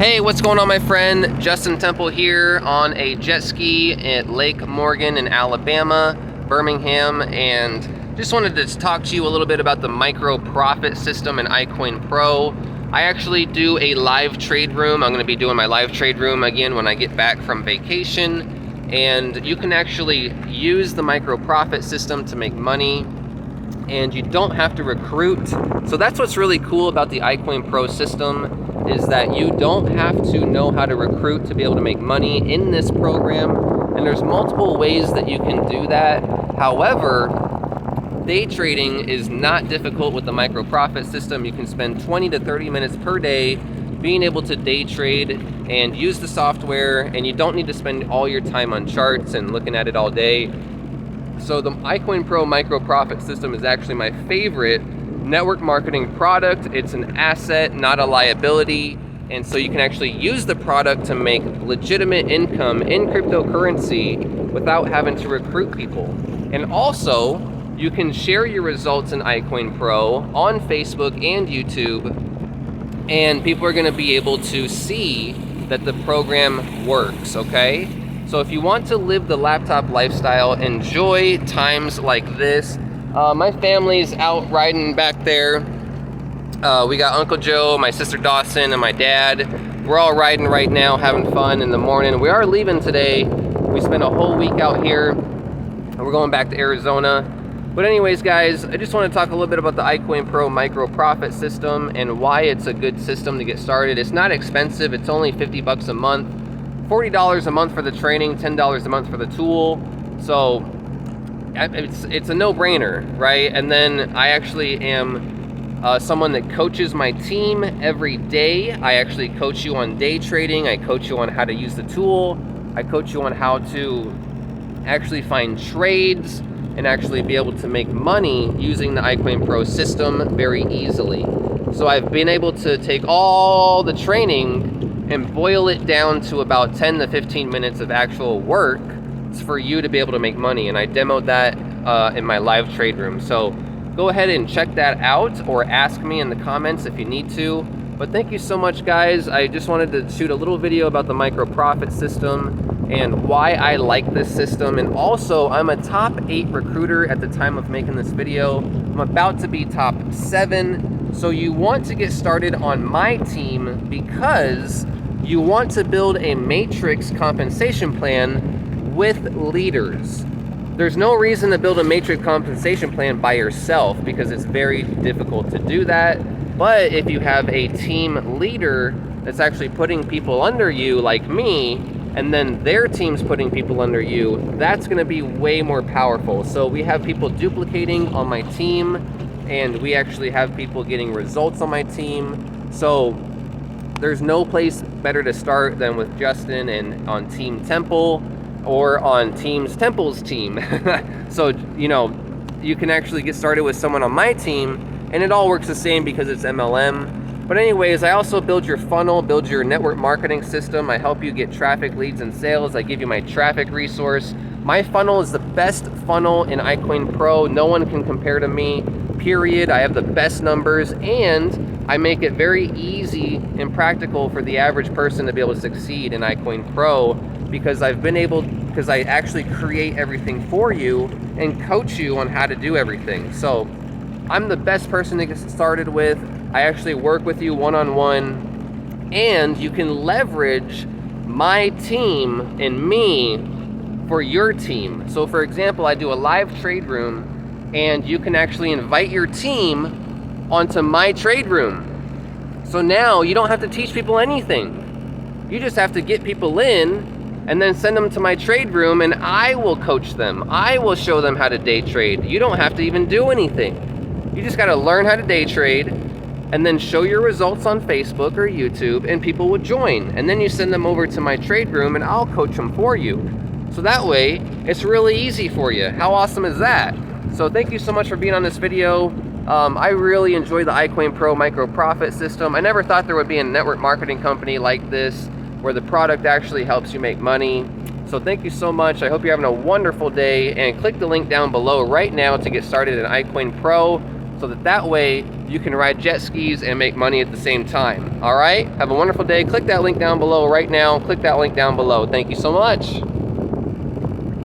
Hey, what's going on, my friend? Justin Temple here on a jet ski at Lake Morgan in Alabama, Birmingham, and just wanted to talk to you a little bit about the micro profit system in iCoinPro. I actually do a live trade room. I'm going to be doing my live trade room again when I get back from vacation, and you can actually use the micro profit system to make money, and you don't have to recruit. So that's what's really cool about the iCoinPro system, is that you don't have to know how to recruit to be able to make money in this program. And there's multiple ways that you can do that. However, day trading is not difficult with the micro profit system. You can spend 20 to 30 minutes per day being able to day trade and use the software, and you don't need to spend all your time on charts and looking at it all day. So the iCoinPro micro profit system is actually my favorite network marketing product. It's an asset, not a liability. And so you can actually use the product to make legitimate income in cryptocurrency without having to recruit people. And also, you can share your results in iCoinPro on Facebook and YouTube, and people are gonna be able to see that the program works, okay? So if you want to live the laptop lifestyle, enjoy times like this. My family's out riding back there. We got Uncle Joe, my sister Dawson, and my dad. We're all riding right now, having fun in the morning. We are leaving today. We spent a whole week out here, and we're going back to Arizona. But anyways, guys, I just want to talk a little bit about the iCoinPro micro profit system and why it's a good system to get started. It's not expensive. It's only 50 bucks a month, $40 a month for the training, $10 a month for the tool. So it's a no-brainer, right? And then I actually am someone that coaches my team every day. I actually coach you on day trading. I coach you on how to use the tool. I coach you on how to actually find trades and actually be able to make money using the iCoinPro system very easily. So I've been able to take all the training and boil it down to about 10 to 15 minutes of actual work for you to be able to make money. And I demoed that in my live trade room. So go ahead and check that out, or ask me in the comments if you need to. But thank you so much, guys. I just wanted to shoot a little video about the micro profit system and why I like this system. And also, I'm a top 8 recruiter at the time of making this video. I'm about to be top 7. So you want to get started on my team because you want to build a matrix compensation plan with leaders. There's no reason to build a matrix compensation plan by yourself because it's very difficult to do that. But if you have a team leader that's actually putting people under you, like me, and then their team's putting people under you, that's gonna be way more powerful. So we have people duplicating on my team, and we actually have people getting results on my team. So there's no place better to start than with Justin and on Team Temple, or on Temple's team. So, you know, you can actually get started with someone on my team, and it all works the same because it's MLM. But anyways, I also build your funnel, build your network marketing system. I help you get traffic, leads, and sales. I give you my traffic resource. My funnel is the best funnel in iCoinPro. No one can compare to me, period. I have the best numbers, and I make it very easy and practical for the average person to be able to succeed in iCoinPro, because I actually create everything for you and coach you on how to do everything. So I'm the best person to get started with. I actually work with you one-on-one, and you can leverage my team and me for your team. So for example, I do a live trade room, and you can actually invite your team onto my trade room. So now you don't have to teach people anything. You just have to get people in and then send them to my trade room, and I will coach them. I will show them how to day trade. You don't have to even do anything. You just gotta learn how to day trade, and then show your results on Facebook or YouTube, and people will join. And then you send them over to my trade room, and I'll coach them for you. So that way, it's really easy for you. How awesome is that? So thank you so much for being on this video. I really enjoy the iCoinPro micro profit system. I never thought there would be a network marketing company like this, where the product actually helps you make money. So thank you so much. I hope you're having a wonderful day, and click the link down below right now to get started in iCoinPro so that way you can ride jet skis and make money at the same time. All right, have a wonderful day. Click that link down below right now. Click that link down below. Thank you so much.